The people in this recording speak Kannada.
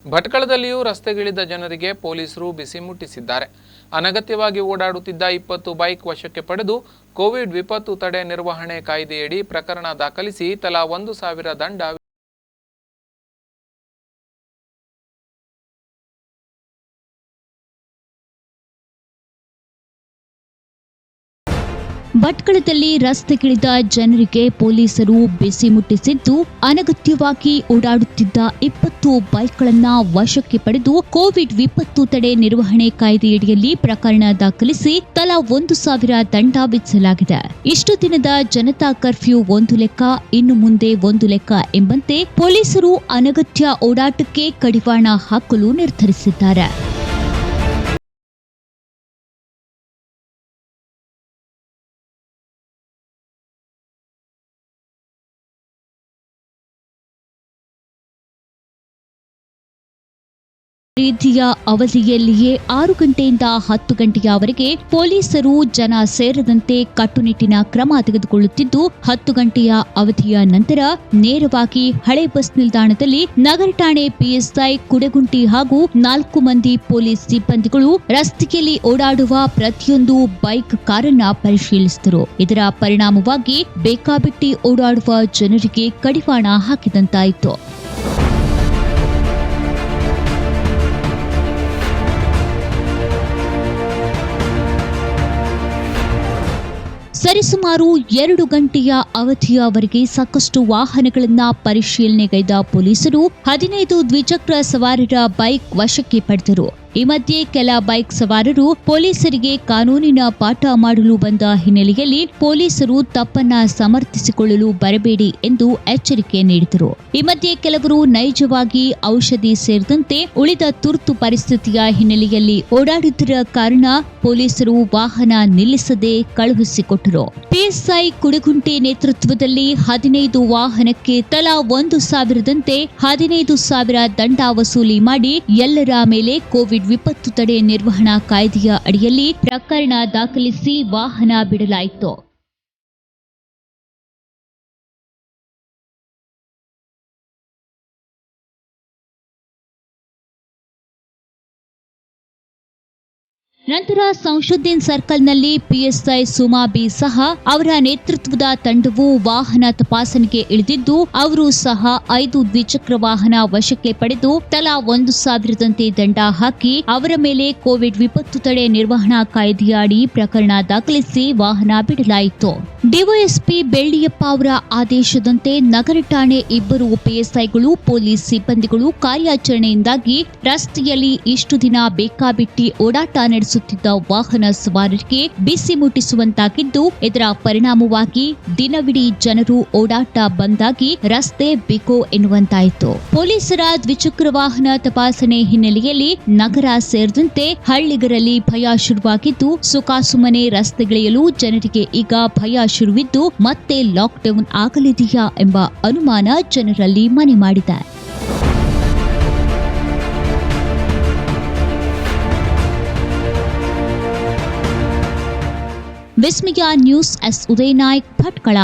ಭಟ್ಕಳದಲ್ಲಿಯೂ ರಸ್ತೆಗಿಳಿದ ಜನರಿಗೆ ಪೊಲೀಸರು ಬಿಸಿ ಮುಟ್ಟಿಸಿದ್ದಾರೆ. ಅನಗತ್ಯವಾಗಿ ಓಡಾಡುತ್ತಿದ್ದ 20 ಬೈಕ್ ವಶಕ್ಕೆ ಪಡೆದು ಕೋವಿಡ್ ವಿಪತ್ತು ತಡೆ ನಿರ್ವಹಣೆ ಕಾಯ್ದೆಯಡಿ ಪ್ರಕರಣ ದಾಖಲಿಸಿ ತಲಾ 1,000 ದಂಡ ಭಟ್ಕಳದಲ್ಲಿ ರಸ್ತೆಗಿಳಿದ ಜನರಿಗೆ ಪೊಲೀಸರು ಬಿಸಿ ಮುಟ್ಟಿಸಿದ್ದು, ಅನಗತ್ಯವಾಗಿ ಓಡಾಡುತ್ತಿದ್ದ 20 ಬೈಕ್ಗಳನ್ನು ವಶಕ್ಕೆ ಪಡೆದು ಕೋವಿಡ್ ವಿಪತ್ತು ತಡೆ ನಿರ್ವಹಣೆ ಕಾಯ್ದೆಯಡಿಯಲ್ಲಿ ಪ್ರಕರಣ ದಾಖಲಿಸಿ ತಲಾ 1,000 ದಂಡ ವಿಧಿಸಲಾಗಿದೆ. ಇಷ್ಟು ದಿನದ ಜನತಾ ಕರ್ಫ್ಯೂ ಒಂದು ಲೆಕ್ಕ, ಇನ್ನು ಮುಂದೆ ಒಂದು ಲೆಕ್ಕ ಎಂಬಂತೆ ಪೊಲೀಸರು ಅನಗತ್ಯ ಓಡಾಟಕ್ಕೆ ಕಡಿವಾಣ ಹಾಕಲು ನಿರ್ಧರಿಸಿದ್ದಾರೆ. ರೀತಿಯ ಅವಧಿಯಲ್ಲಿಯೇ 6 ಗಂಟೆಯಿಂದ 10 ಗಂಟೆಯವರೆಗೆ ಪೊಲೀಸರು ಜನ ಸೇರದಂತೆ ಕಟ್ಟುನಿಟ್ಟಿನ ಕ್ರಮ ತೆಗೆದುಕೊಳ್ಳುತ್ತಿದ್ದು, 10 ಗಂಟೆಯ ಅವಧಿಯ ನಂತರ ನೇರವಾಗಿ ಹಳೆ ಬಸ್ ನಿಲ್ದಾಣದಲ್ಲಿ ನಗರ ಠಾಣೆ ಪಿಎಸ್ಐ ಕುಡಗುಂಟಿ ಹಾಗೂ 4 ಮಂದಿ ಪೊಲೀಸ್ ಸಿಬ್ಬಂದಿಗಳು ರಸ್ತೆಯಲ್ಲಿ ಓಡಾಡುವ ಪ್ರತಿಯೊಂದು ಬೈಕ್ ಕಾರನ್ನ ಪರಿಶೀಲಿಸಿದರು. ಇದರ ಪರಿಣಾಮವಾಗಿ ಬೇಕಾಬಿಟ್ಟಿ ಓಡಾಡುವ ಜನರಿಗೆ ಕಡಿವಾಣ ಹಾಕಿದಂತಾಯಿತು. ಸರಿಸುಮಾರು 2 ಗಂಟೆಯ ಅವಧಿಯವರೆಗೆ ಸಾಕಷ್ಟು ವಾಹನಗಳನ್ನು ಪರಿಶೀಲನೆಗೈದ ಪೊಲೀಸರು 15 ದ್ವಿಚಕ್ರ ಸವಾರರ ಬೈಕ್ ವಶಕ್ಕೆ ಪಡೆದರು. ಈ ಮಧ್ಯೆ ಕೆಲ ಬೈಕ್ ಸವಾರರು ಪೊಲೀಸರಿಗೆ ಕಾನೂನಿನ ಪಾಠ ಮಾಡಲು ಬಂದ ಹಿನ್ನೆಲೆಯಲ್ಲಿ ಪೊಲೀಸರು ತಪ್ಪನ್ನ ಸಮರ್ಥಿಸಿಕೊಳ್ಳಲು ಬರಬೇಡಿ ಎಂದು ಎಚ್ಚರಿಕೆ ನೀಡಿದರು. ಈ ಮಧ್ಯೆ ಕೆಲವರು ನೈಜವಾಗಿ ಔಷಧಿ ಸೇರಿದಂತೆ ಉಳಿದ ತುರ್ತು ಪರಿಸ್ಥಿತಿಯ ಹಿನ್ನೆಲೆಯಲ್ಲಿ ಓಡಾಡುತ್ತಿರುವ ಕಾರಣ ಪೊಲೀಸರು ವಾಹನ ನಿಲ್ಲಿಸದೆ ಕಳುಹಿಸಿಕೊಟ್ಟರು. ಪಿಎಸ್ಐ ಕುಡಗುಂಟಿ ನೇತೃತ್ವದಲ್ಲಿ 15 ವಾಹನಕ್ಕೆ ತಲಾ 1,000 ದಂತೆ 15,000 ದಂಡ ವಸೂಲಿ ಮಾಡಿ ಎಲ್ಲರ ಮೇಲೆ ಕೋವಿಡ್ ವಿಪತ್ತು ತಡೆ ನಿರ್ವಹಣಾ ಕಾಯ್ದೆಯ ಅಡಿಯಲ್ಲಿ ಪ್ರಕರಣ ದಾಖಲಿಸಿ ವಾಹನ ಬಿಡಲಾಯಿತು. ನಂತರ ಸಂಶುದ್ದೀನ್ ಸರ್ಕಲ್ನಲ್ಲಿ ಪಿಎಸ್ಐ ಸುಮಾ ಬಿ ಸಹ ಅವರ ನೇತೃತ್ವದ ತಂಡವು ವಾಹನ ತಪಾಸಣೆಗೆ ಇಳಿದಿದ್ದು, ಅವರು ಸಹ 5 ದ್ವಿಚಕ್ರ ವಾಹನ ವಶಕ್ಕೆ ಪಡೆದು ತಲಾ 1,000 ದಂತೆ ದಂಡ ಹಾಕಿ ಅವರ ಮೇಲೆ ಕೋವಿಡ್ ವಿಪತ್ತು ತಡೆ ನಿರ್ವಹಣಾ ಕಾಯ್ದೆಯ ಅಡಿ ಪ್ರಕರಣ ದಾಖಲಿಸಿ ವಾಹನ ಬಿಡಲಾಯಿತು. ಡಿವೈಎಸ್ಪಿ ಬೆಳ್ಳಿಯಪ್ಪ ಅವರ ಆದೇಶದಂತೆ ನಗರ ಠಾಣೆ 2 ಪಿಎಸ್ಐಗಳು ಪೊಲೀಸ್ ಸಿಬ್ಬಂದಿಗಳು ಕಾರ್ಯಾಚರಣೆಯಿಂದಾಗಿ ರಸ್ತೆಯಲ್ಲಿ ಇಷ್ಟು ದಿನ ಬೇಕಾಬಿಟ್ಟಿ ಓಡಾಟ ನಡೆಸುತ್ತಿದ್ದ ವಾಹನ ಸವಾರರಿಗೆ ಬಿಸಿ ಮುಟ್ಟಿಸುವಂತಾಗಿದ್ದು, ಇದರ ಪರಿಣಾಮವಾಗಿ ದಿನವಿಡೀ ಜನರು ಓಡಾಟ ಬಂದಾಗಿ ರಸ್ತೆ ಬಿಕೋ ಎನ್ನುವಂತಾಯಿತು. ಪೊಲೀಸರ ದ್ವಿಚಕ್ರ ವಾಹನ ತಪಾಸಣೆ ಹಿನ್ನೆಲೆಯಲ್ಲಿ ನಗರ ಸೇರಿದಂತೆ ಹಳ್ಳಿಗರಲ್ಲಿ ಭಯ ಶುರುವಾಗಿದ್ದು, ಸುಖಾಸುಮ್ಮನೆ ರಸ್ತೆಗಿಳಿಯಲು ಜನರಿಗೆ ಈಗ ಭಯ ಶುರುವಿದ್ದು ಮತ್ತೆ ಲಾಕ್ಡೌನ್ ಆಗಲಿದೆಯಾ ಎಂಬ ಅನುಮಾನ ಜನರಲ್ಲಿ ಮನೆ ಮಾಡಿದೆ. ವಿಸ್ಮಯ ನ್ಯೂಸ್ ಎಸ್ ಉದಯನಾಯಕ್, ಭಟ್ಕಳ.